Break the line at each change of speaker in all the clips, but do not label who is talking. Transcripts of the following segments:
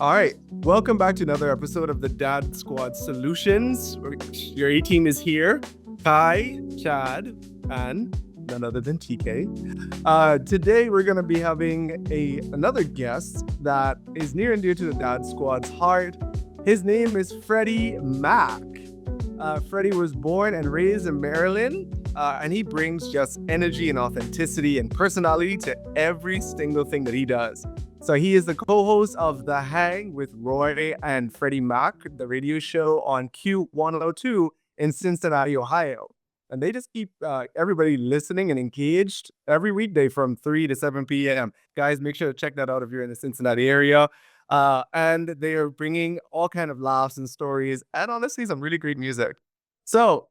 All right, welcome back to another episode of the Dad Squad Solutions. Your A team is here: Kai, Chad, and none other than TK. Today we're going to be having another guest that is near and dear to the Dad Squad's heart. His name is Freddie Mac. Freddie was born and raised in Maryland, and he brings just energy and authenticity and personality to every single thing that he does. So he is the co-host of The Hang with Roy and Freddie Mac, the radio show on Q102 in Cincinnati, Ohio. And they just keep everybody listening and engaged every weekday from 3 to 7 p.m. Guys, make sure to check that out if you're in the Cincinnati area. And they are bringing all kind of laughs and stories and honestly some really great music. So,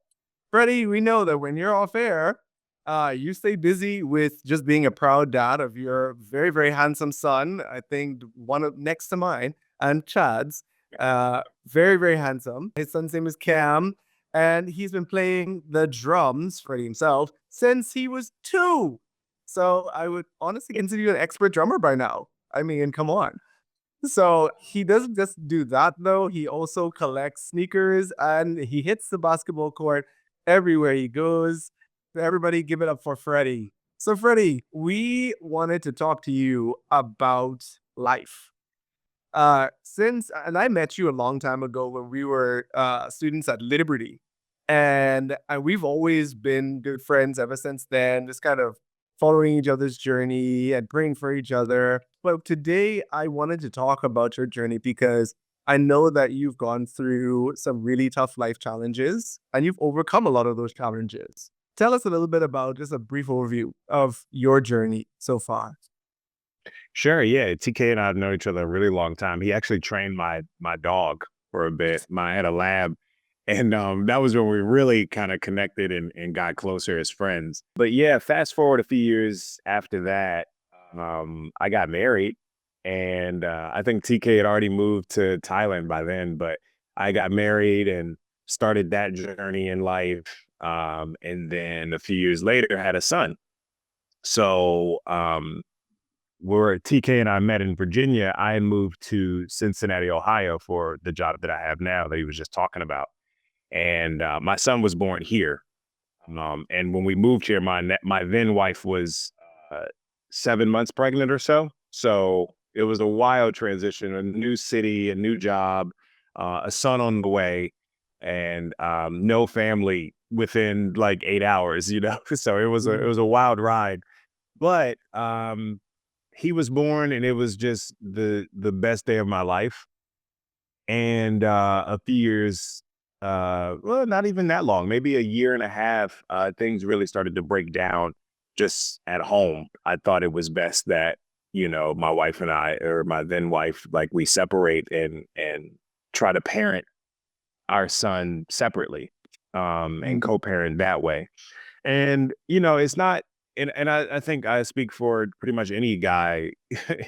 Freddie, we know that when you're off air, you stay busy with just being a proud dad of your very, very handsome son. I think one of next to mine and Chad's. Very, very handsome. His son's name is Cam, and he's been playing the drums, Freddie himself, since he was 2. So I would honestly consider you an expert drummer by now. I mean, come on. So he doesn't just do that though. He also collects sneakers and he hits the basketball court everywhere he goes. So everybody give it up for Freddie. So Freddie, we wanted to talk to you about life. And I met you a long time ago when we were students at Liberty. And we've always been good friends ever since then, just kind of following each other's journey and praying for each other. But today I wanted to talk about your journey because I know that you've gone through some really tough life challenges and you've overcome a lot of those challenges. Tell us a little bit about just a brief overview of your journey so far.
Sure, yeah. TK and I have known each other a really long time. He actually trained my dog for a bit. I had a lab, and that was when we really kind of connected and got closer as friends. But yeah, fast forward a few years after that, I got married, and I think TK had already moved to Thailand by then. But I got married and started that journey in life, and then a few years later had a son. So where TK and I met in Virginia, I moved to Cincinnati, Ohio for the job that I have now that he was just talking about. And my son was born here. And when we moved here, my then wife was uh, 7 months pregnant or so. So it was a wild transition, a new city, a new job, a son on the way, and no family within like 8 hours, you know? So it was a wild ride. But he was born and it was just the best day of my life. And a few years, well, not even that long, maybe a year and a half, things really started to break down just at home. I thought it was best that, my wife and I, or my then wife, like we separate and try to parent our son separately, and co-parent that way. And, it's not, and I think I speak for pretty much any guy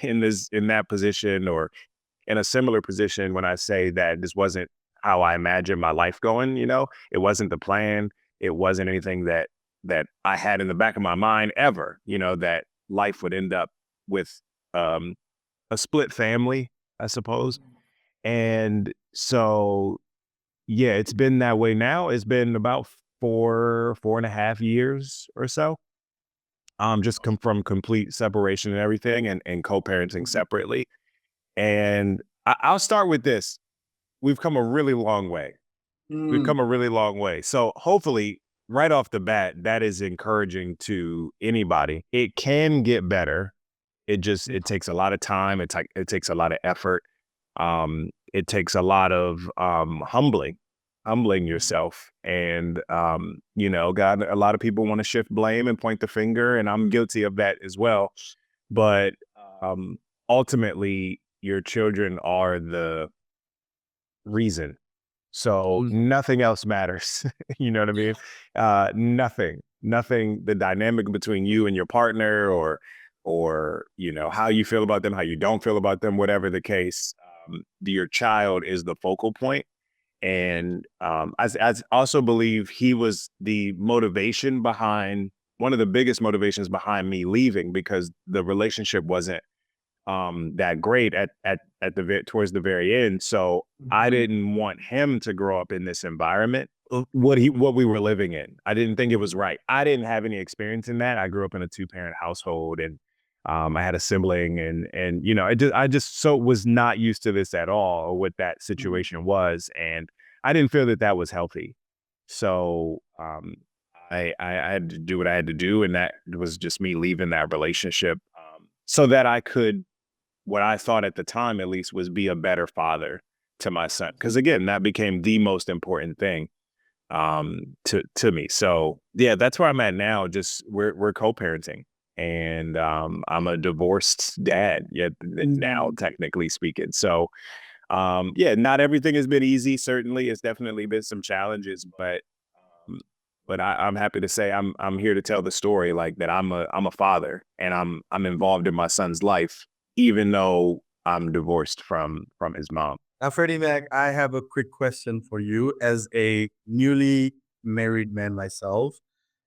in that position or in a similar position when I say that this wasn't how I imagined my life going, it wasn't the plan. It wasn't anything that I had in the back of my mind ever, that life would end up with um, a split family, I suppose. And so, yeah, it's been that way now. It's been about 4.5 years or so. Just come from complete separation and everything and co-parenting separately. And I'll start with this. We've come a really long way. We've
Mm.
come a really long way. So hopefully right off the bat, that is encouraging to anybody. It can get better. It takes a lot of time. It takes a lot of effort. It takes a lot of humbling yourself. And God, a lot of people want to shift blame and point the finger, and I'm guilty of that as well. But ultimately, your children are the reason. So
Mm.
nothing else matters. You know what I mean? Nothing, the dynamic between you and your partner or, how you feel about them, how you don't feel about them, whatever the case, your child is the focal point. And I also believe he was the motivation behind one of the biggest motivations behind me leaving because the relationship wasn't that great at towards the very end. So I
Mhm.
didn't want him to grow up in this environment, what we were living in. I didn't think it was right. I didn't have any experience in that. I grew up in a 2-parent household, and I had a sibling, and I just so was not used to this at all, or what that
Mhm.
situation was, and I didn't feel that that was healthy. So I had to do what I had to do, and that was just me leaving that relationship, so that I could, what I thought at the time at least, was be a better father to my son. Because again, that became the most important thing, to me. So yeah, that's where I'm at now. Just we're co-parenting, and I'm a divorced dad yet now,
Mhm.
technically speaking. So yeah, not everything has been easy. Certainly, it's definitely been some challenges, um, but I'm happy to say I'm here to tell the story, like that I'm a father, and I'm involved in my son's life, even though I'm divorced from his mom.
Now, Freddie Mac, I have a quick question for you as a newly married man myself,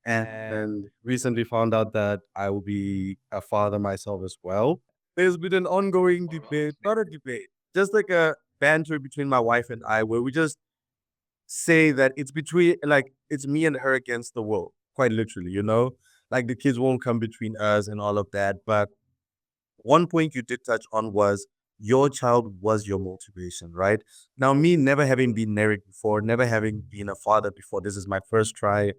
and recently found out that I will be a father myself as well. There's been an ongoing debate, not a debate, just like a banter between my wife and I, where we just say that it's between, like, it's me and her against the world, quite literally, like the kids won't come between us and all of that. But one point you did touch on was your child was your motivation, right? Now, me never having been married before, never having been a father before, this is my first try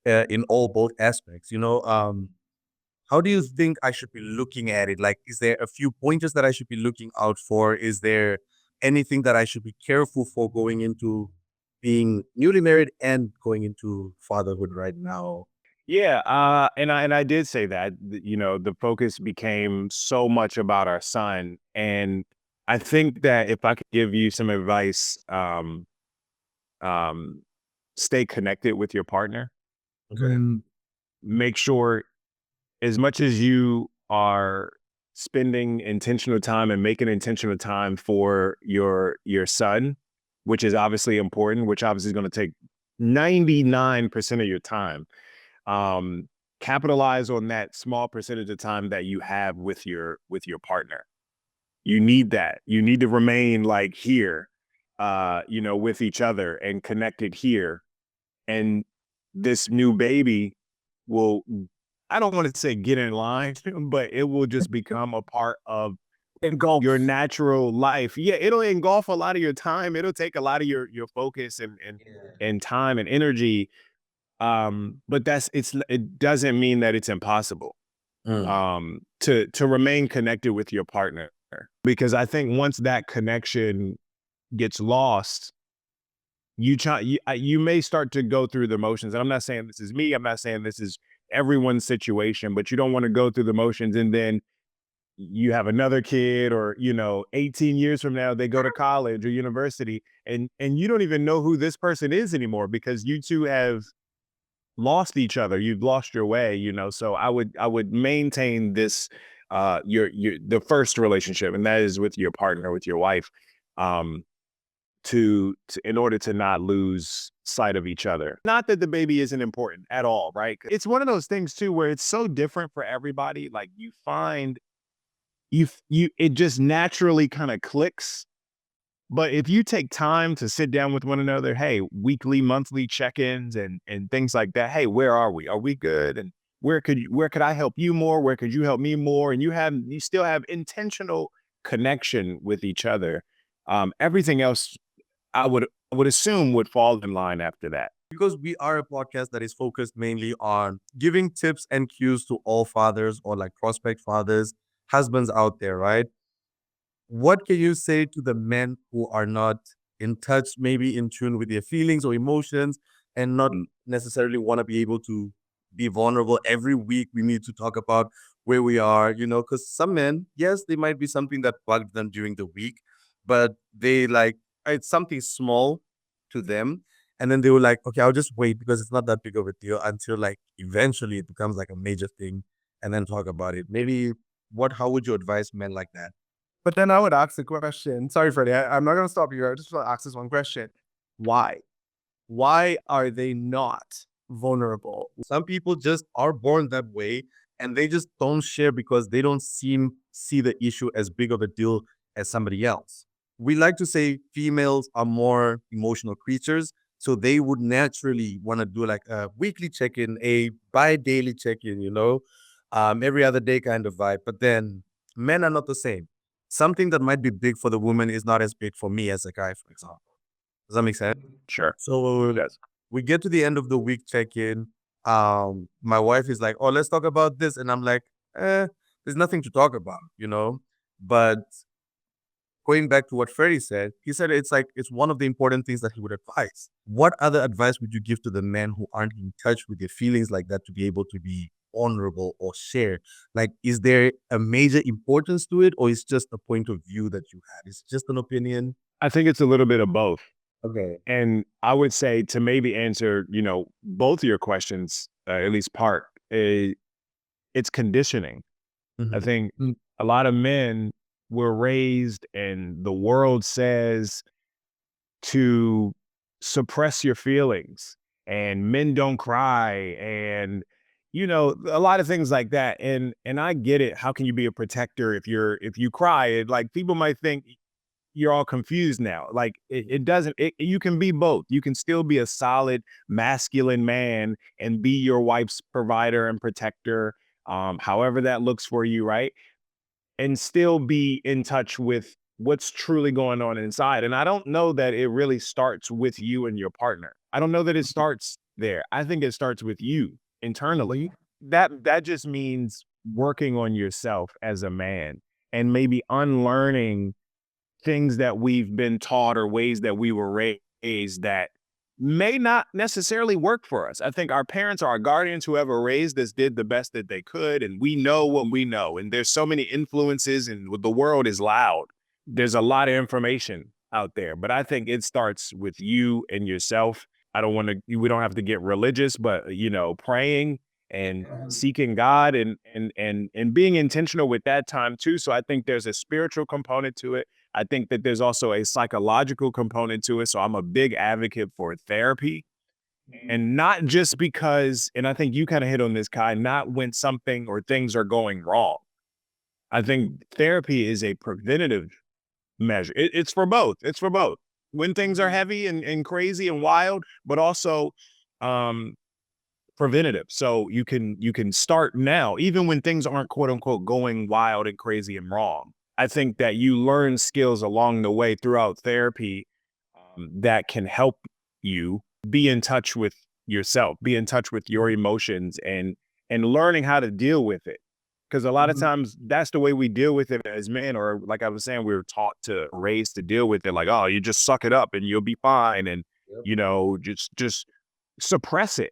in all both aspects. How do you think I should be looking at it? Like, is there a few pointers that I should be looking out for? Is there anything that I should be careful for going into being newly married and going into fatherhood right now?
Yeah, and I did say that, the focus became so much about our son, and I think that if I could give you some advice, um, stay connected with your partner.
Okay.
Make sure, as much as you are spending intentional time and making intentional time for your son, which is obviously important, which obviously is going to take 99% of your time. um Capitalize on that small percentage of time that you have with your partner. You need that. You need to remain like here, with each other and connected here. And this new baby will, I don't want to say get in line, but it will just become a part of your
Engulf.
natural life. Yeah, it'll engulf a lot of your time. It'll take a lot of your focus and
Yeah.
and time and energy. But it doesn't mean that it's impossible,
Mm.
to remain connected with your partner, because I think once that connection gets lost, you may start to go through the motions. And I'm not saying this is me. I'm not saying this is everyone's situation, but you don't want to go through the motions, and then you have another kid, or 18 years from now they go to college or university, and you don't even know who this person is anymore, because you two have lost each other. You've lost your way. So I would maintain this, your the first relationship, and that is with your partner, with your wife, um, to in order to not lose sight of each other. Not that the baby isn't important at all, right? It's one of those things too where it's so different for everybody. Like, you find you it just naturally kind of clicks. But if you take time to sit down with one another, hey, weekly, monthly check-ins and things like that. Hey, where are we? Are we good? And where could I help you more? Where could you help me more? And you still have intentional connection with each other. Everything else, I would assume, would fall in line after that.
Because we are a podcast that is focused mainly on giving tips and cues to all fathers or like prospect fathers, husbands out there, right? What can you say to the men who are not in touch, maybe in tune with their feelings or emotions, and not necessarily want to be able to be vulnerable every week? We need to talk about where we are, because some men, yes, they might be something that bugged them during the week, but they like it's something small to them. And then they were like, okay, I'll just wait because it's not that big of a deal until like eventually it becomes like a major thing and then talk about it. Maybe how would you advise men like that? But then I would ask the question. Sorry, Freddie. I'm not going to stop you. I just want to ask this one question. Why? Why are they not vulnerable? Some people just are born that way and they just don't share because they don't seem see the issue as big of a deal as somebody else. We like to say females are more emotional creatures, so they would naturally want to do like a weekly check-in, a bi-daily check-in, every other day kind of vibe. But then men are not the same. Something that might be big for the woman is not as big for me as a guy, for example. Does that make sense?
Sure.
So
Yes.
we get to the end of the week check-in. My wife is like, "Oh, let's talk about this," and I'm like, there's nothing to talk about. But going back to what Freddie said, he said it's like it's one of the important things that he would advise. What other advice would you give to the men who aren't in touch with their feelings like that to be able to be honorable or share? Like, is there a major importance to it, or is just a point of view that you had? It's just an opinion.
I think it's a little bit of both.
Okay.
And I would say to maybe answer, both of your questions, at least part, it's conditioning. I
Mhm.
think a lot of men were raised and the world says to suppress your feelings and men don't cry and a lot of things like that. And I get it. How can you be a protector if you cry? Like people might think you're all confused now. Like it doesn't, you can be both. You can still be a solid masculine man and be your wife's provider and protector, however that looks for you, right? And still be in touch with what's truly going on inside. And I don't know that it really starts with you and your partner. I don't know that it starts there. I think it starts with you internally. That just means working on yourself as a man and maybe unlearning things that we've been taught or ways that we were raised that may not necessarily work for us. I think our parents or our guardians, whoever raised us, did the best that they could. And we know what we know. And there's so many influences, and the world is loud. There's a lot of information out there. But I think it starts with you and yourself. I don't want to, we don't have to get religious, but, praying and seeking God and being intentional with that time too. So I think there's a spiritual component to it. I think that there's also a psychological component to it. So I'm a big advocate for therapy, and not just because, and I think you kind of hit on this, Kai, not when something or things are going wrong. I think therapy is a preventative measure. It's for both. It's for both. When things are heavy and crazy and wild, but also um, preventative. So you can start now, even when things aren't quote unquote going wild and crazy and wrong. I think that you learn skills along the way throughout therapy that can help you be in touch with yourself, be in touch with your emotions and learning how to deal with it. Because a lot of
Mhm.
times that's the way we deal with it as men, or like I was saying, we were taught to raise to deal with it. Like, oh, you just suck it up and you'll be fine, and
Yep.
just suppress it,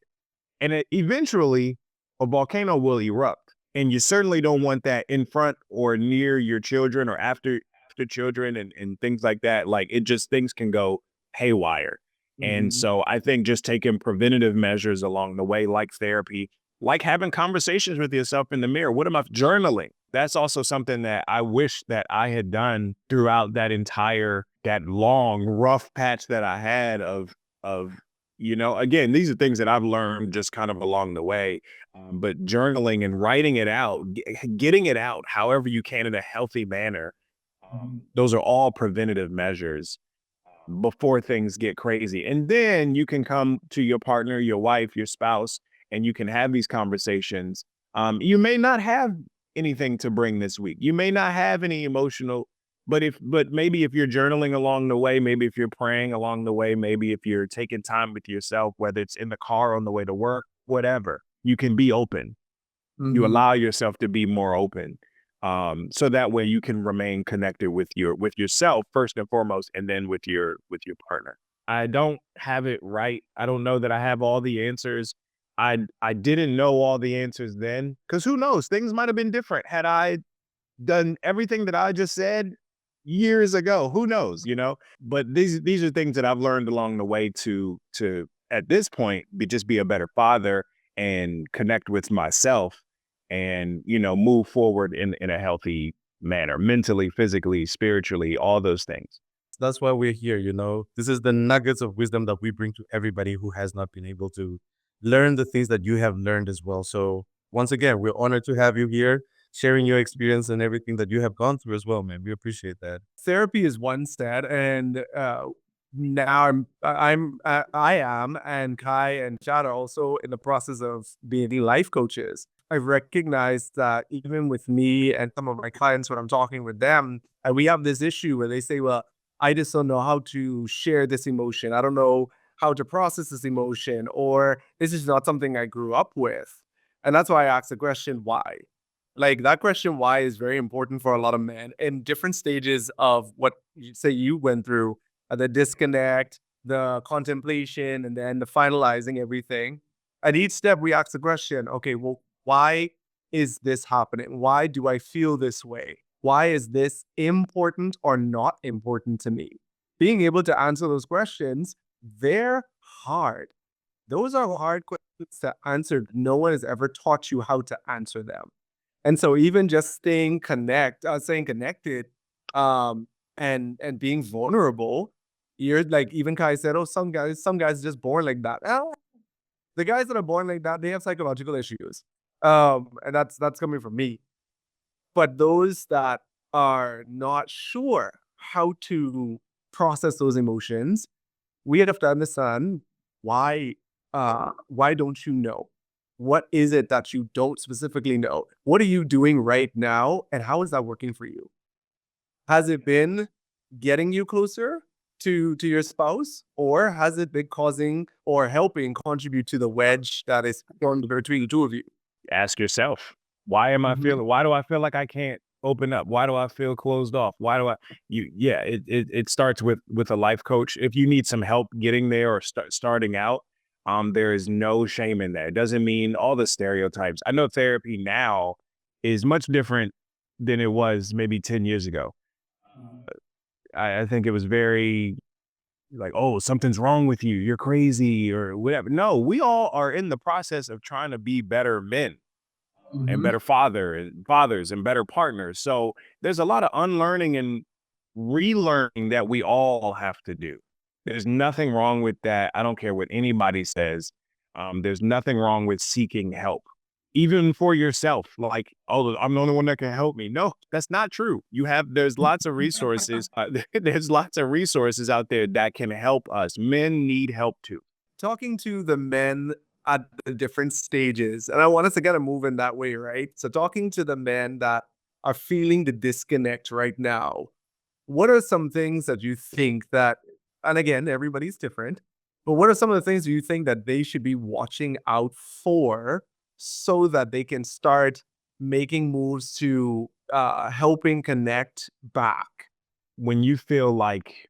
and eventually, a volcano will erupt. And you certainly don't want that in front or near your children or after children and things like that. Like it just things can go haywire. And
Mhm.
so I think just taking preventative measures along the way, like therapy, like having conversations with yourself in the mirror. What am I journaling? That's also something that I wish that I had done throughout that long, rough patch that I had of again, these are things that I've learned just kind of along the way. But journaling and writing it out, getting it out however you can in a healthy manner, those are all preventative measures before things get crazy. And then you can come to your partner, your wife, your spouse, and you can have these conversations. You may not have anything to bring this week. You may not have any emotional, but maybe if you're journaling along the way, maybe if you're praying along the way, maybe if you're taking time with yourself, whether it's in the car on the way to work, whatever, you can be open. You
Mhm.
allow yourself to be more open, so that way you can remain connected with yourself first and foremost, and then with your partner. I don't have it right. I don't know that I have all the answers. I didn't know all the answers then, because who knows, things might have been different had I done everything that I just said years ago. Who knows, But these are things that I've learned along the way to at this point be a better father and connect with myself and move forward in a healthy manner, mentally, physically, spiritually, all those things.
That's why we're here. This is the nuggets of wisdom that we bring to everybody who has not been able to learn the things that you have learned as well. So once again, we're honored to have you here.
sharing your experience and everything that you have gone through as well, man. We appreciate that.
Therapy is one step, and now I am, and Kai and Chad are also in the process of being life coaches. I've recognized that even with me and some of my clients, when I'm talking with them, and we have this issue where they say, "Well, I just don't know how to share this emotion. I don't know how to process this emotion, or this is not something I grew up with." And that's why I asked the question, why? Like that question, why, is very important for a lot of men in different stages of what you say you went through, the disconnect, the contemplation, and then the finalizing everything. At each step, we ask the question, okay, well, why is this happening? Why do I feel this way? Why is this important or not important to me? Being able to answer those questions, they're hard. Those are hard questions to answer. No one has ever taught you how to answer them. And so even just staying connected, um, and being vulnerable, you're like even Kai said, oh, some guys are just born like that. The guys that are born like that, they have psychological issues. And that's coming from me. But those that are not sure how to process those emotions, we have to understand why why don't you know? What is it that you don't specifically know? What are you doing right now and how is that working for you? Has it been getting you closer to your spouse, or has it been causing or helping contribute to the wedge that is formed between the two of you?
Ask yourself, why am I
Mhm.
feeling, why do I feel like I can't open up? Why do I feel closed off? Why do I, yeah, it starts with a life coach. If you need some help getting there or starting out, there is no shame in that. It doesn't mean all the stereotypes. I know therapy now is much different than it was maybe 10 years ago.
Mhm.
I think it was very like, oh, something's wrong with you. You're crazy or whatever. No, we all are in the process of trying to be better men and
Mhm.
better fathers and better partners. So there's a lot of unlearning and relearning that we all have to do. There's nothing wrong with that. I don't care what anybody says. There's nothing wrong with seeking help, even for yourself. Like, oh, I'm the only one that can help me. No, that's not true. There's lots of resources. There's lots of resources out there that can help us. Men need help too.
Talking to the men at the different stages, and I want us to kind of move in that way, right? So talking to the men that are feeling the disconnect right now, what are some things that you think that, and again, everybody's different, but what are some of the things you think that they should be watching out for so that they can start making moves to helping connect back?
When you feel like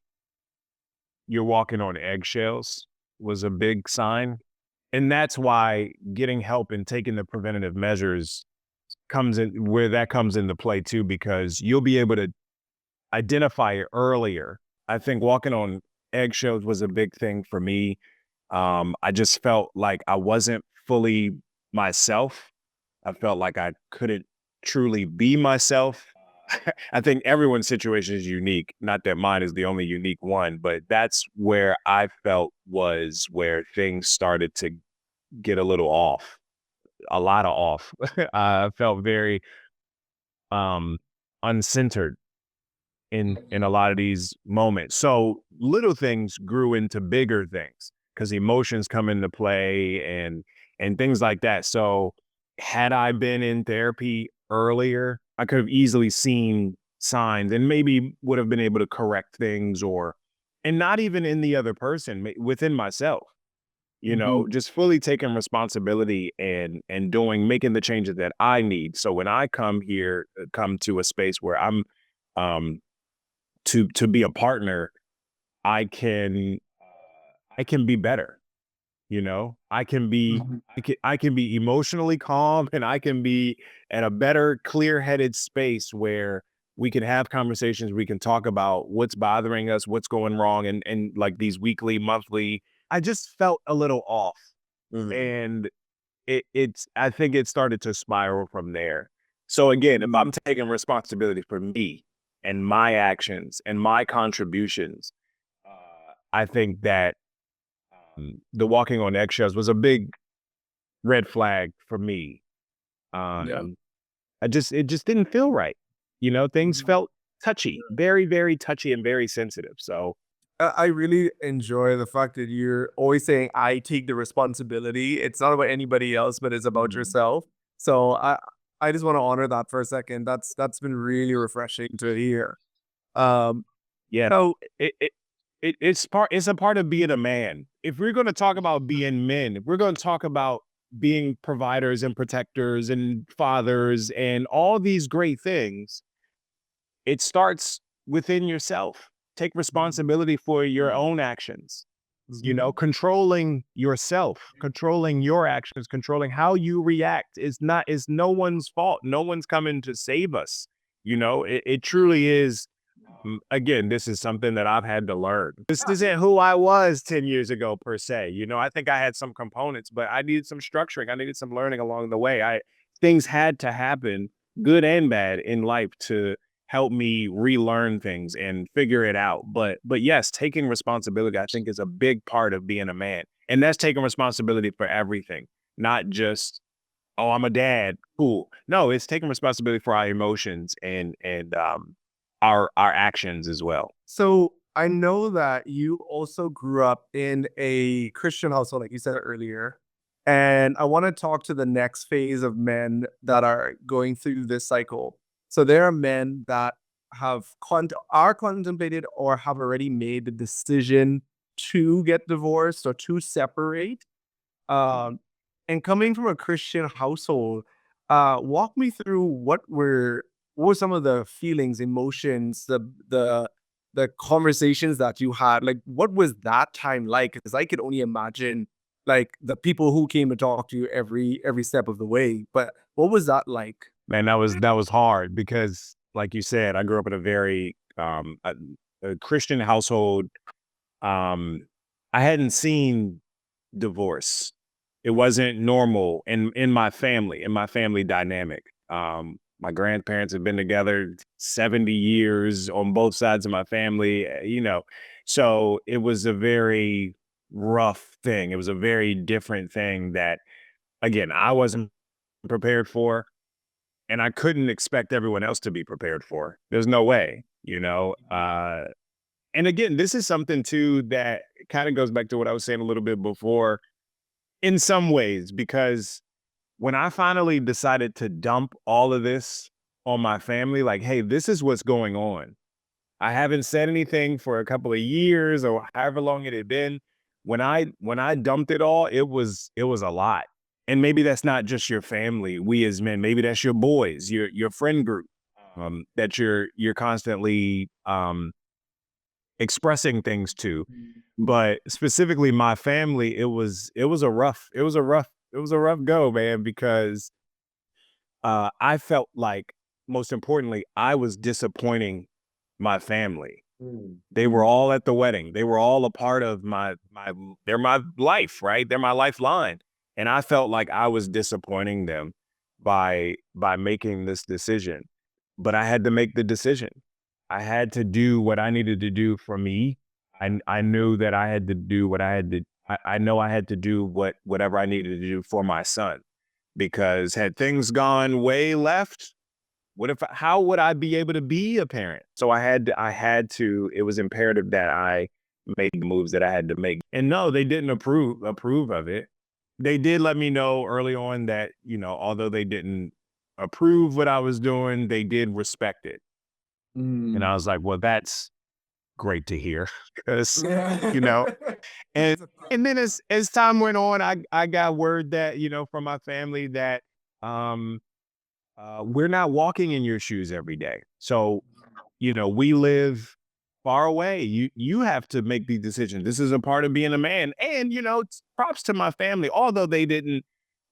you're walking on eggshells was a big sign. And that's why getting help and taking the preventative measures comes into play too, because you'll be able to identify it earlier. I think walking on eggshells was a big thing for me. I just felt like I wasn't fully myself. I felt like I couldn't truly be myself. I think everyone's situation is unique. Not that mine is the only unique one, but that's where I felt was where things started to get a little off, a lot of off. I felt very um uncentered in a lot of these moments. So little things grew into bigger things because emotions come into play and things like that. So had I been in therapy earlier, I could have easily seen signs and maybe would have been able to correct things or and not even in the other person, within myself.
Mhm.
Just fully taking responsibility and making the changes that I need. So when I come to a space where I'm um to be a partner, I can I can be better, I can be
Mhm.
I can be emotionally calm and I can be at a better clear-headed space where we can have conversations, we can talk about what's bothering us, what's going wrong and like these weekly, monthly. I just felt a little off
Mhm.
and it's I think it started to spiral from there. So again, if I'm taking responsibility for me and my actions and my contributions, I think that the walking on eggshells was a big red flag for me.
Yeah.
Um, it just didn't feel right. Things felt touchy, very, very touchy and very sensitive. So
I really enjoy the fact that you're always saying, I take the responsibility. It's not about anybody else, but it's about yourself. So I just want to honor that for a second. That's been really refreshing to hear. Um,
yeah,
so
it's a part of being a man. If we're going to talk about being men, if we're going to talk about being providers and protectors and fathers and all these great things, it starts within yourself. Take responsibility for your own actions. Controlling yourself, controlling your actions, controlling how you react is no one's fault. No one's coming to save us. It truly is. Again, this is something that I've had to learn. This isn't who I was 10 years ago per se. I think I had some components, but I needed some structuring. I needed some learning along the way. Things had to happen, good and bad, in life to help me relearn things and figure it out. But yes, taking responsibility, I think, is a big part of being a man. And that's taking responsibility for everything, not just, oh, I'm a dad. Cool. No, it's taking responsibility for our emotions and our actions as well.
So I know that you also grew up in a Christian household, like you said earlier. And I want to talk to the next phase of men that are going through this cycle. So there are men that are contemplated or have already made the decision to get divorced or to separate. Um, and coming from a Christian household, walk me through what were some of the feelings, emotions, the conversations that you had? Like, what was that time like? Because I could only imagine like the people who came to talk to you every step of the way. But what was that like?
Man, that was hard because, like you said, I grew up in a very a Christian household. I hadn't seen divorce. It wasn't normal in my family dynamic. My grandparents have been together 70 years on both sides of my family, so it was a very rough thing. It was a very different thing that, again, I wasn't prepared for, and I couldn't expect everyone else to be prepared for. There's no way. And again, this is something too that kind of goes back to what I was saying a little bit before in some ways, because when I finally decided to dump all of this on my family, like, hey, this is what's going on. I haven't said anything for a couple of years or however long it had been. When I dumped it all, it was a lot. And maybe that's not just your family, we as men, maybe that's your boys, your friend group, that you're constantly expressing things to. But specifically my family, it was a rough go, man, because I felt like, most importantly, I was disappointing my family. They were all at the wedding. They were all a part of they're my life, right? They're my lifeline. And I felt like I was disappointing them by making this decision. But I had to make the decision. I had to do what I needed to do for me. I knew that I had to do what I had to I know I had to do whatever I needed to do for my son, because had things gone way left, how would I be able to be a parent? So I had to, it was imperative that I made the moves that I had to make. And no, they didn't approve of it. They did let me know early on that, although they didn't approve what I was doing, they did respect it. And I was like, well, that's great to hear. Because, you know, and and then as time went on, I got word that, from my family that um we're not walking in your shoes every day. So, we live far away. You have to make these decisions. This is a part of being a man. And, props to my family, although they didn't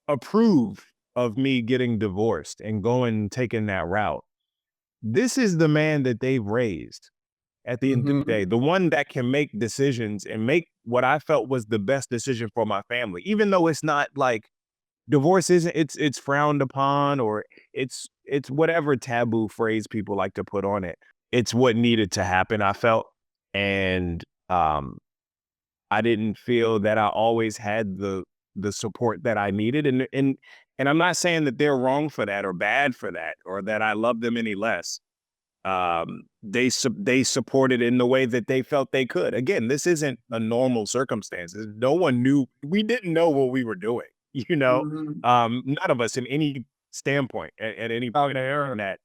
approve of me getting divorced and taking that route. This is the man that they've raised at the end of the day, the one that can make decisions and make what I felt was the best decision for my family, even though it's not like divorce isn't, it's frowned upon, or it's whatever taboo phrase people like to put on it. It's what needed to happen, I felt. And I didn't feel that I always had the support that I needed. And I'm not saying that they're wrong for that or bad for that or that I love them any less. They supported in the way that they felt they could. Again, this isn't a normal circumstances. No one knew. We didn't know what we were doing.
Mhm.
None of us in any standpoint at any
Out
point
there.
in that.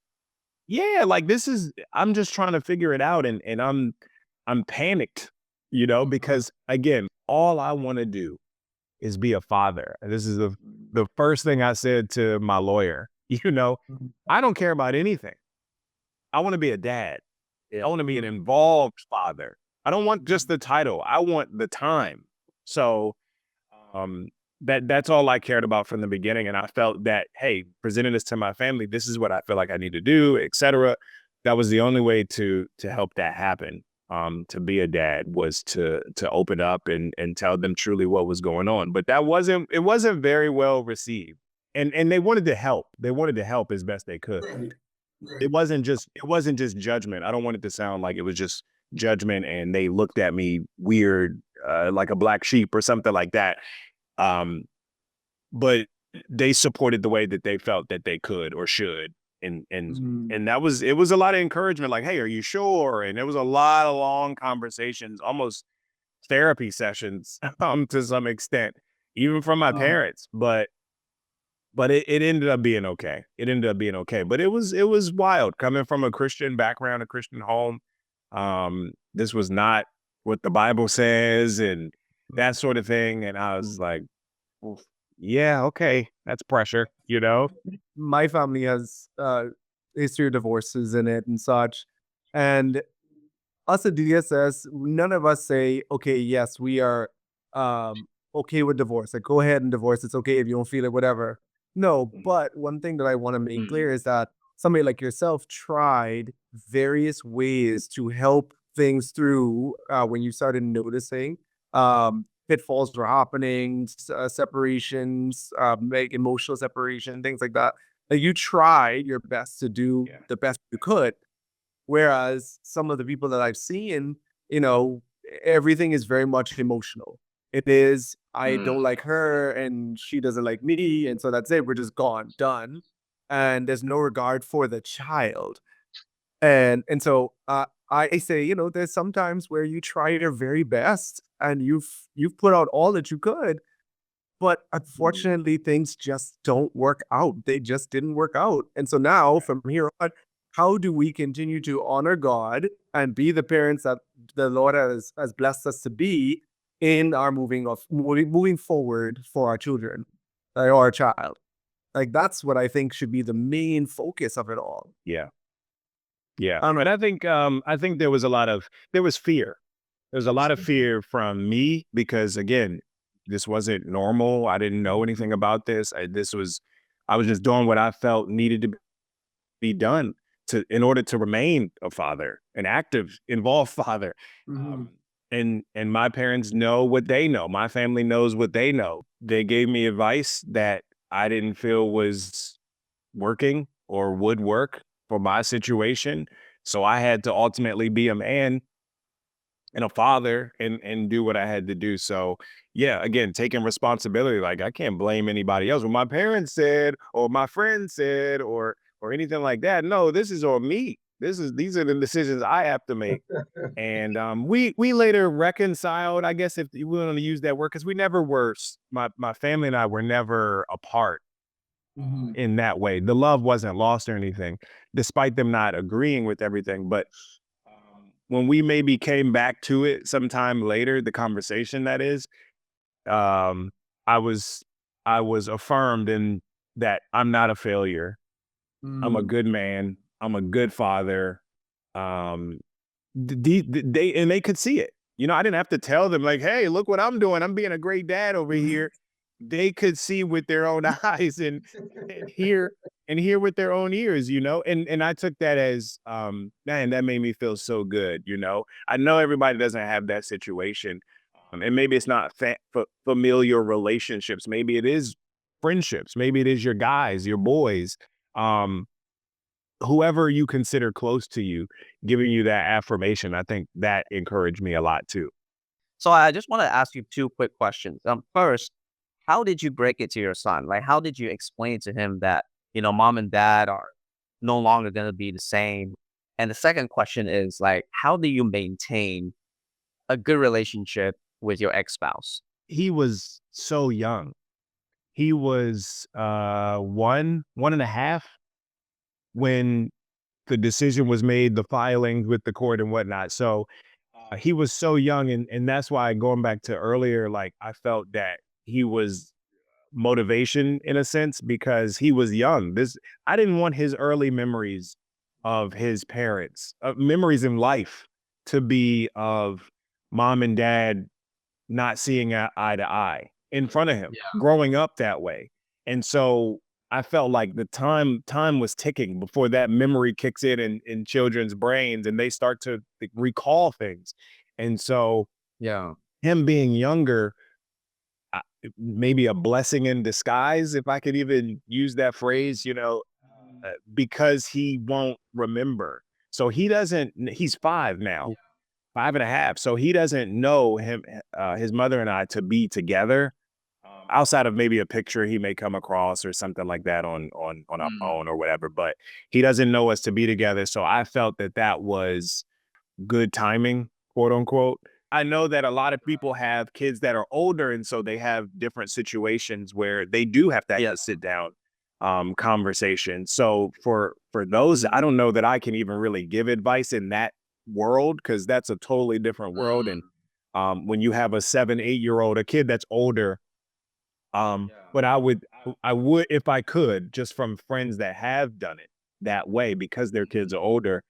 Yeah, like this is. I'm just trying to figure it out, and I'm panicked. Because again, all I want to do is be a father. And this is the first thing I said to my lawyer.
Mhm.
I don't care about anything. I want to be a dad. I want to be an
Mhm.
involved father. I don't want just the title. I want the time. So um, that's all I cared about from the beginning. And I felt that, hey, presenting this to my family, this is what I feel like I need to do, etc. That was the only way to help that happen. To be a dad was to open up and tell them truly what was going on. But it wasn't very well received. And they wanted to help. They wanted to help as best they could.
Right. Right.
It wasn't just judgment. I don't want it to sound like it was just judgment and they looked at me weird, like a black sheep or something like that. Um, but they supported the way that they felt that they could or should. And and
Mhm.
and it was a lot of encouragement, like, hey, are you sure? And there was a lot of long conversations, almost therapy sessions, to some extent, even from my
Uh,
parents. But it ended up being okay. It ended up being okay. But it was wild coming from a Christian background, a Christian home. This was not what the Bible says and that sort of thing. And I was like, "Oof, yeah, okay, that's pressure.
my family has history of divorces in it and such, and us at DSS, none of us say, okay, yes, we are okay with divorce. Like, go ahead and divorce. It's okay if you don't feel it, whatever. No, but one thing that I want to make clear is that somebody like yourself tried various ways to help things through when you started noticing pitfalls were happening, separations, like emotional separation, things like that. Like you tried your best to do
Yeah.
the best you could. Whereas some of the people that I've seen, you know, everything is very much emotional. It is, I
Mm.
don't like her and she doesn't like me. And so that's it. We're just gone, done. And there's no regard for the child. And so I say, there's sometimes where you try your very best and you've put out all that you could, but unfortunately, things just don't work out. They just didn't work out. And so now from here on, how do we continue to honor God and be the parents that the Lord has blessed us to be in our moving forward for our children or our child? Like that's what I think should be the main focus of it all.
Yeah. Yeah.
I don't know.
And I think there was fear. There was a lot of fear from me because again, this wasn't normal. I didn't know anything about this. I was just doing what I felt needed to be done in order to remain a father, an active, involved father.
Mhm.
And my parents know what they know. My family knows what they know. They gave me advice that I didn't feel was working or would work for my situation. So I had to ultimately be a man and a father and do what I had to do. So yeah, again, taking responsibility. Like I can't blame anybody else. What my parents said or my friends said or anything like that. No, this is on me. These are the decisions I have to make. And we later reconciled, I guess if you want to use that word, because we never were my family and I were never apart
Mhm.
in that way. The love wasn't lost or anything, despite them not agreeing with everything. But when we maybe came back to it sometime later, the conversation that is, um, I was I was affirmed in that I'm not a failure. I'm a
Mm.
good man. I'm a good father. Um, they could see it. I didn't have to tell them like, "Hey, look what I'm doing. I'm being a great dad over here." They could see with their own eyes and hear and hear with their own ears. And I took that as man, that made me feel so good. I know everybody doesn't have that situation. And maybe it's not familiar relationships. Maybe it is friendships. Maybe it is your guys, your boys. Um, Whoever you consider close to you, giving you that affirmation, I think that encouraged me a lot too.
So I just want to ask you two quick questions. First, how did you break it to your son? Like, how did you explain to him that, mom and dad are no longer going to be the same? And the second question is like, how do you maintain a good relationship with your ex-spouse?
He was so young. He was 1.5 when the decision was made, the filings with the court and whatnot. So he was so young, and that's why, going back to earlier, like, I felt that he was motivation in a sense because he was young. I didn't want his early memories of his parents, memories in life, to be of mom and dad not seeing eye to eye in front of him, growing up that way. And so I felt like the time was ticking before that memory kicks in children's brains and they start to recall things. And so
Yeah.
him being younger, uh, maybe a blessing in disguise, if I could even use that phrase, because he won't remember. So he's 5 now, 5.5. So he doesn't know his mother and I to be together outside of maybe a picture he may come across or something like that on a phone or whatever. But he doesn't know us to be together. So I felt that was good timing, quote unquote. I know that a lot of people have kids that are older, and so they have different situations where they do have to have a sit down conversation. So for those, I don't know that I can even really give advice in that world because that's a totally different world. And when you have a 7, 8 year old, a kid that's older, but I would if I could, just from friends that have done it that way because their kids are older,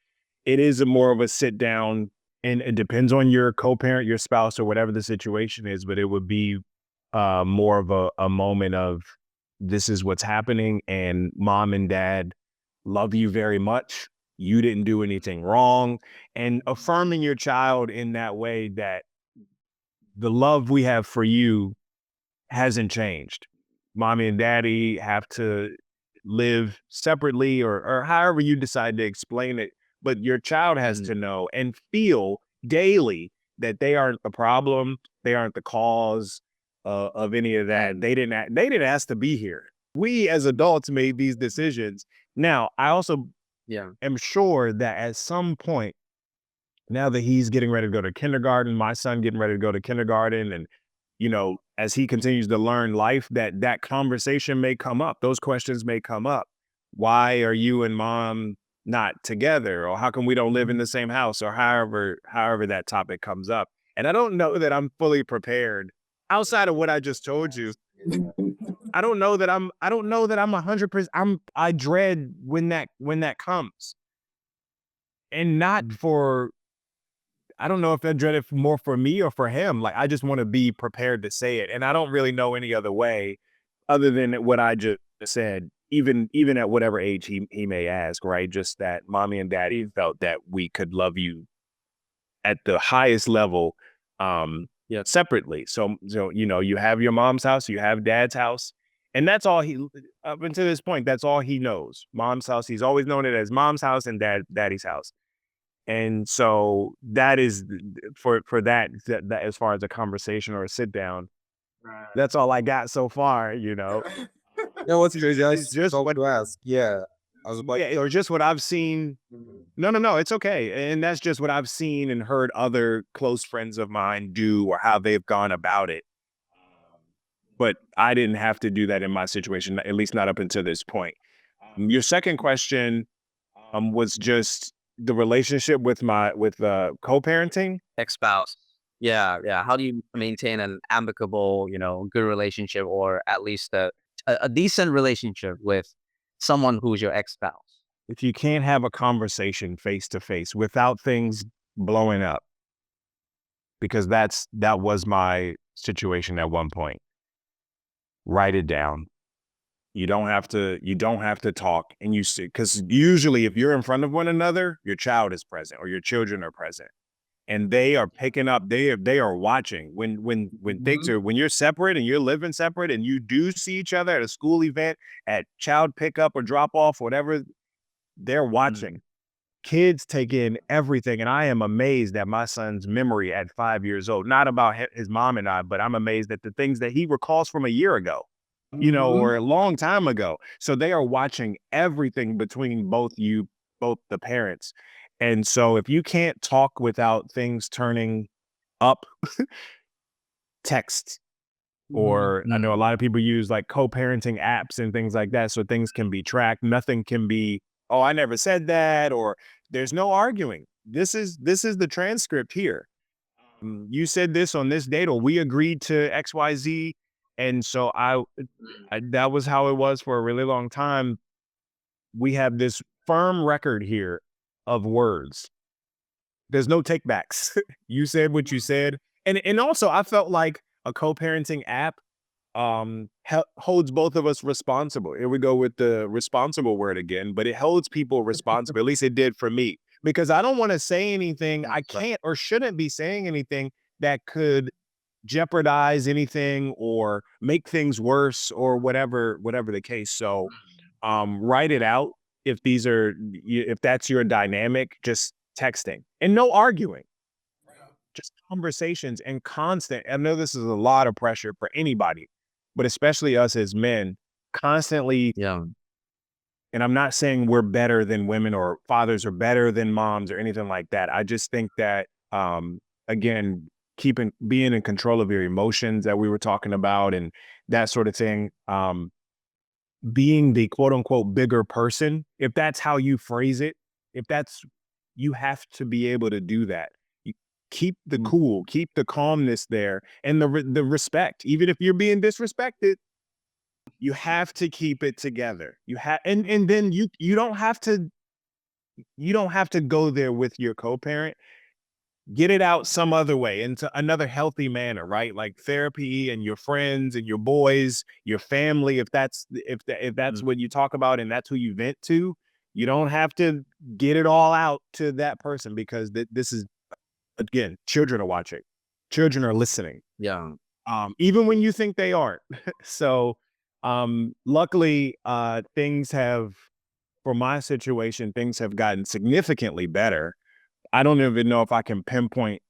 it is a more of a sit down, and it depends on your co-parent, your spouse, or whatever the situation is, but it would be more of a moment of this is what's happening, and mom and dad love you very much. You didn't do anything wrong, and affirming your child in that way that the love we have for you hasn't changed. Mommy and daddy have to live separately or however you decide to explain it, but your child has to know and feel daily that they aren't the problem, they aren't the cause of any of that. They didn't ask to be here. We as adults made these decisions. Now, I also am sure that at some point, now that he's getting ready to go to kindergarten, my son getting ready to go to kindergarten, and as he continues to learn life, that conversation may come up. Those questions may come up. Why are you and mom not together? Or how come we don't live in the same house? Or however that topic comes up. And I don't know that I'm fully prepared outside of what I just told you. I don't know that I'm 100%. I dread when that comes. And not for, I don't know if I dread it more for me or for him. Like, I just want to be prepared to say it. And I don't really know any other way other than what I just said, even at whatever age he may ask, right? Just that mommy and daddy felt that we could love you at the highest level separately. So, you have your mom's house, you have dad's house. And that's all up until this point, that's all he knows. Mom's house. He's always known it as mom's house and daddy's house. And so that is for that as far as a conversation or a sit down, that's all I got so far,
Yeah, what's crazy?
It's just
so
what
to ask. Yeah, I was about.
or just what I've seen. No, it's okay. And that's just what I've seen and heard other close friends of mine do or how they've gone about it. But I didn't have to do that in my situation, at least not up until this point. Your second question was just the relationship with co-parenting.
Ex-spouse. Yeah. How do you maintain an amicable, good relationship, or at least a decent relationship with someone who's your ex-spouse?
If you can't have a conversation face to face without things blowing up, because that was my situation at one point. Write it down. You don't have to talk, and you see, because usually if you're in front of one another, your child is present or your children are present, and they are picking up. They are watching when things are, when you're separate and you're living separate, and you do see each other at a school event, at child pickup or drop off, whatever. They're watching. kids take in everything. And I am amazed at my son's memory at 5 years old, not about his mom and I, but I'm amazed at the things that he recalls from a year ago, or a long time ago. So they are watching everything between both the parents. And so if you can't talk without things turning up, text, or I know a lot of people use like co-parenting apps and things like that. So things can be tracked. Nothing can be, oh, I never said that, or there's no arguing. This is the transcript here. You said this on this date, or we agreed to XYZ. And so that was how it was for a really long time. We have this firm record here of words. There's no takebacks. You said what you said. And also I felt like a co-parenting app holds both of us responsible. Here we go with the responsible word again, but it holds people responsible. At least it did for me, because I don't want to say anything. I can't or shouldn't be saying anything that could jeopardize anything or make things worse, or whatever the case. So write it out if that's your dynamic, just texting and no arguing, just conversations and constant. I know this is a lot of pressure for anybody, but especially us as men, constantly.
Yeah.
And I'm not saying we're better than women or fathers are better than moms or anything like that. I just think that, again, being in control of your emotions that we were talking about and that sort of thing, being the quote unquote bigger person, if that's how you phrase it, you have to be able to do that. You keep the cool, keep the calmness there, and the respect. Even if you're being disrespected, you have to keep it together. And then you don't have to go there with your co-parent. Get it out some other way, into another healthy manner, right? Like therapy and your friends and your boys, your family. If that's what you talk about and that's who you vent to, you don't have to get it all out to that person, because this is, again, children are watching, children are listening.
Yeah.
Even when you think they aren't. So, luckily, for my situation, things have gotten significantly better. I don't even know if I can pinpoint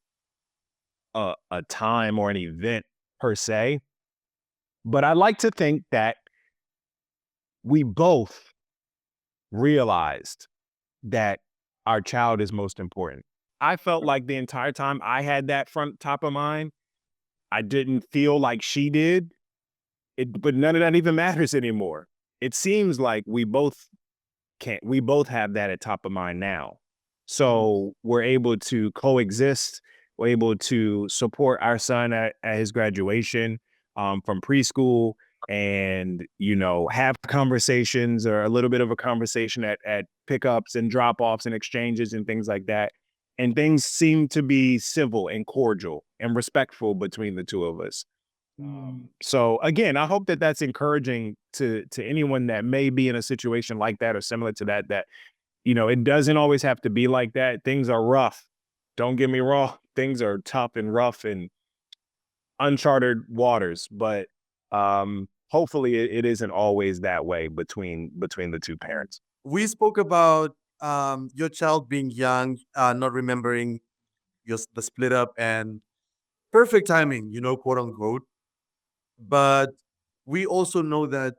a time or an event per se, but I like to think that we both realized that our child is most important. I felt like the entire time I had that top of mind, I didn't feel like she did. But none of that even matters anymore. It seems like we both have that at top of mind now. So we're able to coexist. We're able to support our son at his graduation from preschool, and, have conversations, or a little bit of a conversation at pickups and drop-offs and exchanges and things like that. And things seem to be civil and cordial and respectful between the two of us. So again, I hope that that's encouraging to anyone that may be in a situation like that or similar to that, it doesn't always have to be like that. Things are rough. Don't get me wrong. Things are tough and rough and uncharted waters, but hopefully it isn't always that way between the two parents.
We spoke about your child being young, not remembering the split up, and perfect timing, quote unquote. But we also know that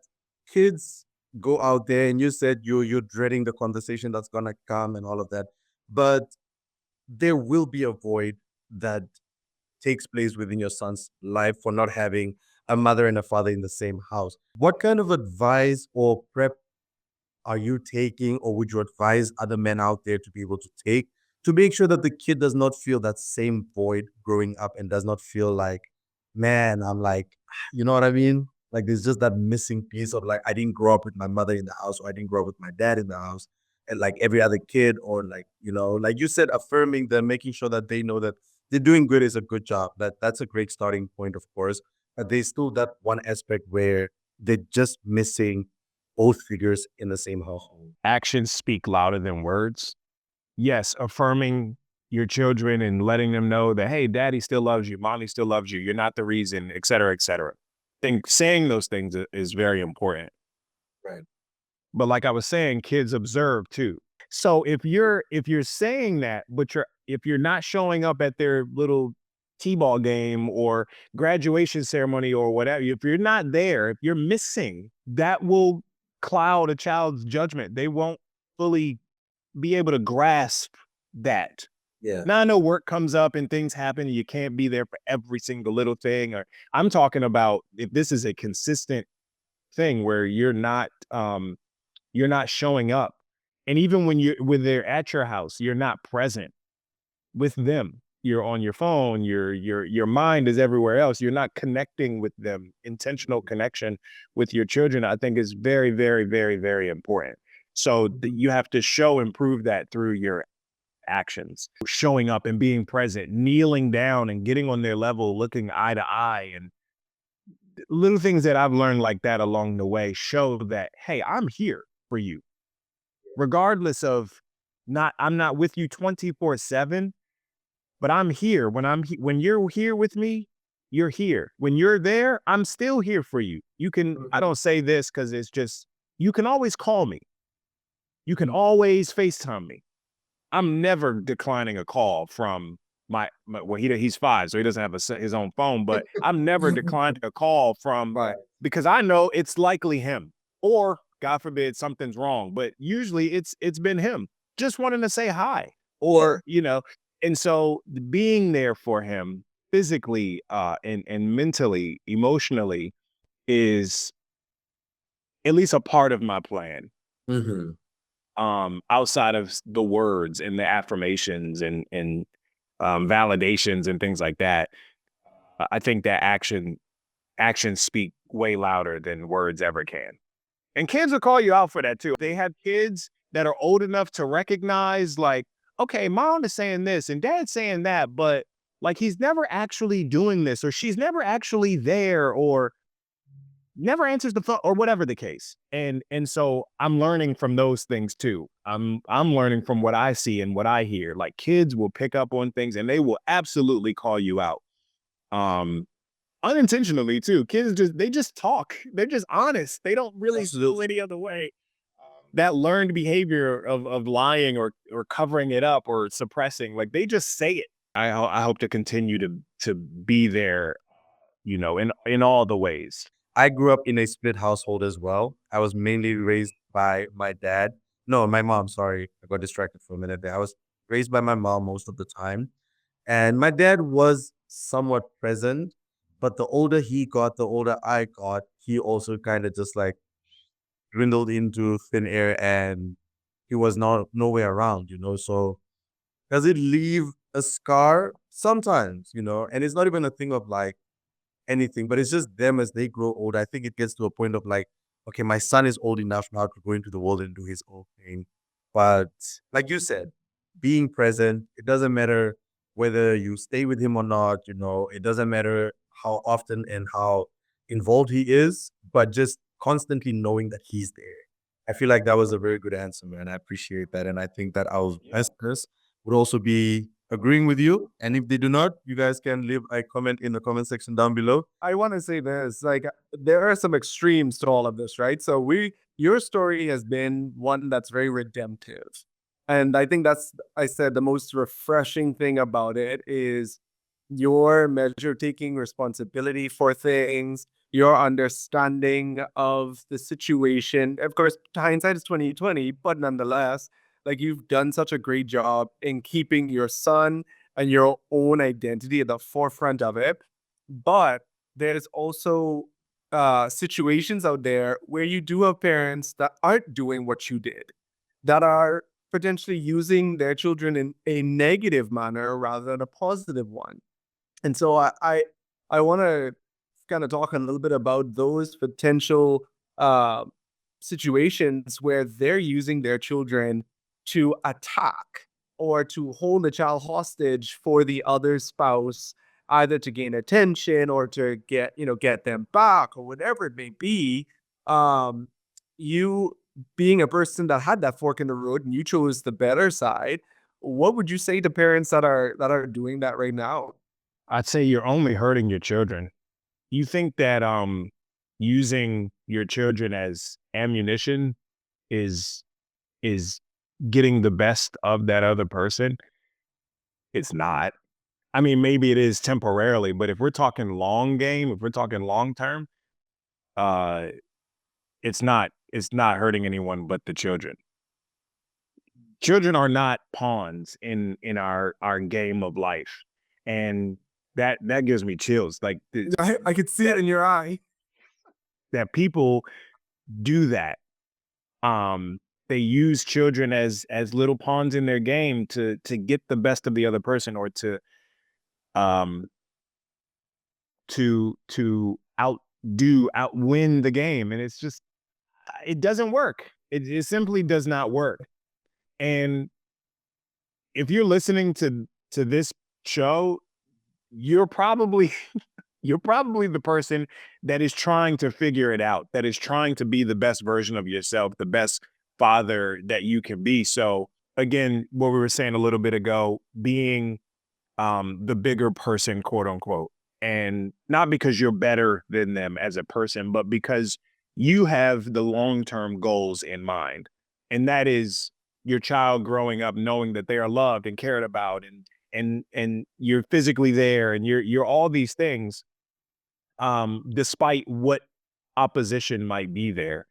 kids go out there, and you said you're dreading the conversation that's gonna come and all of that. But there will be a void that takes place within your son's life for not having a mother and a father in the same house. What kind of advice or prep are you taking, or would you advise other men out there to be able to take, to make sure that the kid does not feel that same void growing up and does not feel like, man, I'm like, you know what I mean? Like there's just that missing piece of like, I didn't grow up with my mother in the house, or I didn't grow up with my dad in the house, and like every other kid, or like, like you said, affirming them, making sure that they know that they're doing good is a good job. That's a great starting point, of course. But there's still that one aspect where they're just missing both figures in the same household.
Actions speak louder than words. Yes, affirming your children and letting them know that, hey, daddy still loves you, mommy still loves you, you're not the reason, et cetera, et cetera. I think saying those things is very important.
Right.
But like I was saying, kids observe too. So if you're saying that, but if you're not showing up at their little t-ball game or graduation ceremony or whatever, if you're not there, if you're missing, that will cloud a child's judgment. They won't fully be able to grasp that.
Yeah.
Now I know work comes up and things happen. And you can't be there for every single little thing. Or I'm talking about if this is a consistent thing where you're not showing up, and even when they're at your house, you're not present with them. You're on your phone. Your mind is everywhere else. You're not connecting with them. Intentional connection with your children, I think, is very, very, very, very important. So you have to show and prove that through your actions, showing up and being present, kneeling down and getting on their level, looking eye to eye, and little things that I've learned like that along the way show that, hey, I'm here for you, regardless of I'm not with you 24/7, but I'm here. When you're here with me, you're here. When you're there, I'm still here for you. I don't say this because it's just, you can always call me. You can always FaceTime me. I'm never declining a call from well, he's 5, so he doesn't have his own phone, but I'm never declining a call from,
Right.
because I know it's likely him, or God forbid something's wrong, but usually it's been him just wanting to say hi, or and so being there for him physically, and mentally, emotionally, is at least a part of my plan.
Mm-hmm.
Outside of the words and the affirmations and validations and things like that. I think that actions speak way louder than words ever can. And kids will call you out for that too. They have kids that are old enough to recognize, like, okay, mom is saying this and dad's saying that, but like he's never actually doing this, or she's never actually there, or never answers the phone, or whatever the case. And so I'm learning from those things too. I'm learning from what I see and what I hear. Like, kids will pick up on things and they will absolutely call you out. Unintentionally too. They just talk. They're just honest. They don't really feel any other way. That learned behavior of lying or covering it up or suppressing, like, they just say it. I hope to continue to be there, in all the ways.
I grew up in a split household as well. I was mainly raised by my dad. No, my mom, sorry. I got distracted for a minute there. I was raised by my mom most of the time. And my dad was somewhat present, but the older he got, the older I got, he also kind of just like dwindled into thin air, and he was not nowhere around, So does it leave a scar? Sometimes, and it's not even a thing of like anything, but it's just them as they grow older. I think it gets to a point of like, okay, my son is old enough now to go into the world and do his own thing. But like you said, being present, it doesn't matter whether you stay with him or not, it doesn't matter how often and how involved he is, but just constantly knowing that he's there. I feel like that was a very good answer, man. I appreciate that. And I think that our listeners would also be agreeing with you. And if they do not, you guys can leave a comment in the comment section down below.
I want to say this, like, there are some extremes to all of this, right? So your story has been one that's very redemptive. And I think I said the most refreshing thing about it is your measure taking responsibility for things, your understanding of the situation. Of course, hindsight is 2020, but nonetheless, like, you've done such a great job in keeping your son and your own identity at the forefront of it. But there's also situations out there where you do have parents that aren't doing what you did, that are potentially using their children in a negative manner rather than a positive one. And so I want to kind of talk a little bit about those potential uh, situations where they're using their children to attack or to hold the child hostage for the other spouse, either to gain attention or to get them back or whatever it may be. Um, you being a person that had that fork in the road and you chose the better side, what would you say to parents that are doing that right now?
I'd say you're only hurting your children. You think that using your children as ammunition is is getting the best of that other person. It's not. I mean, maybe it is temporarily, but if we're talking long game, if we're talking long term, uh, it's not hurting anyone but the children. Children are not pawns in our game of life. And that gives me chills. Like
I could see it in your eye.
that people do that. Um, they use children as little pawns in their game to get the best of the other person, or um to outwin the game. And it's just, it doesn't work. It simply does not work. And if you're listening to this show, you're probably you're probably the person that is trying to figure it out, that is trying to be the best version of yourself, the best father that you can be. So again, what we were saying a little bit ago, being the bigger person, quote unquote, and not because you're better than them as a person, but because you have the long-term goals in mind. And that is your child growing up knowing that they are loved and cared about, and you're physically there, and you're all these things, despite what opposition might be there,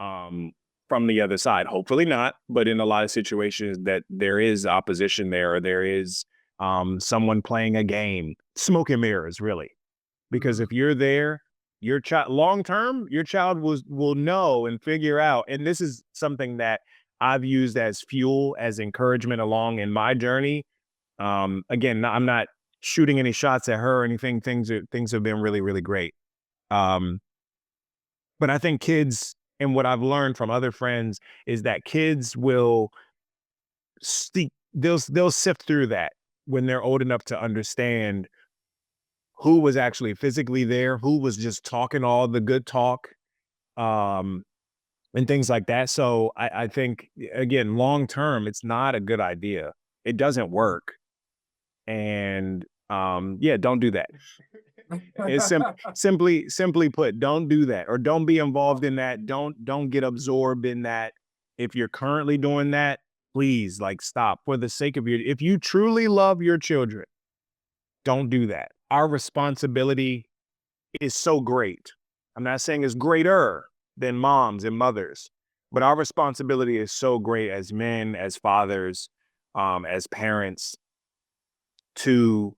um, from the other side. Hopefully not, but in a lot of situations that there is opposition there, or there is someone playing a game, smoke and mirrors, really. Because if you're there, your child long term, your child will know and figure out. And this is something that I've used as fuel, as encouragement along in my journey. Again, I'm not shooting any shots at her or anything. Things have been really, really great. Um, but I think kids, and what I've learned from other friends, is that kids will they'll sift through that when they're old enough to understand who was actually physically there, who was just talking all the good talk, um, and things like that. So I think, again, long term, it's not a good idea. It doesn't work. And yeah, don't do that. It's simply put, don't do that, or don't be involved in that. Don't get absorbed in that. If you're currently doing that, please, like, stop for the sake of if you truly love your children, don't do that. Our responsibility is so great. I'm not saying it's greater than moms and mothers, but our responsibility is so great as men, as fathers, as parents, to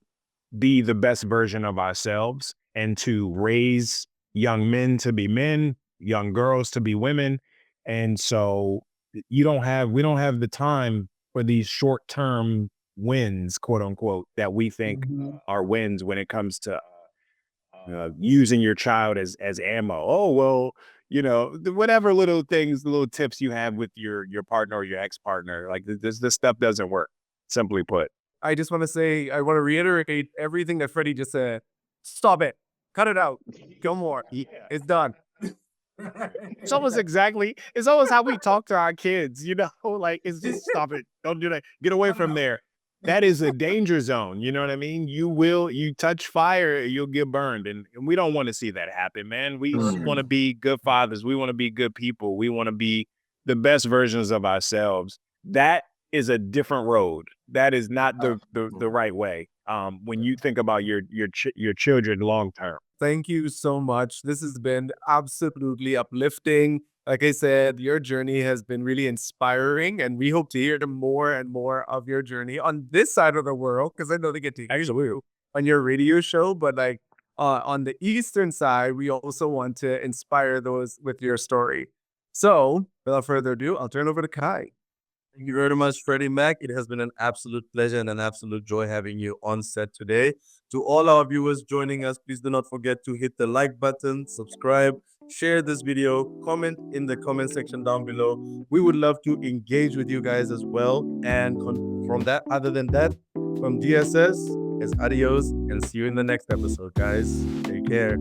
be the best version of ourselves, and to raise young men to be men, young girls to be women. And so we don't have the time for these short-term wins, quote unquote, that we think are wins when it comes to using your child as ammo. Oh, well, whatever little things, little tips you have with your partner or your ex-partner, like this stuff doesn't work, simply put.
I just want to say, I want to reiterate everything that Freddie just said. Stop it. Cut it out. Go more.
Yeah.
It's done.
It's almost how we talk to our kids, like, it's just, stop it. Don't do that. Get away from there. That is a danger zone. You know what I mean? You touch fire, you'll get burned. And we don't want to see that happen, man. We want to be good fathers. We want to be good people. We want to be the best versions of ourselves. That is a different road. That is not the right way. When you think about your children long term.
Thank you so much. This has been absolutely uplifting. Like I said, your journey has been really inspiring, and we hope to hear more and more of your journey on this side of the world, because I know they get to hear you on your radio show. But like on the Eastern side, we also want to inspire those with your story. So without further ado, I'll turn over to Kai.
Thank you very much, Freddie Mac. It has been an absolute pleasure and an absolute joy having you on set today. To all our viewers joining us, please do not forget to hit the like button, subscribe, share this video, comment in the comment section down below. We would love to engage with you guys as well. And other than that, from DSS, is adios, and see you in the next episode, guys. Take care.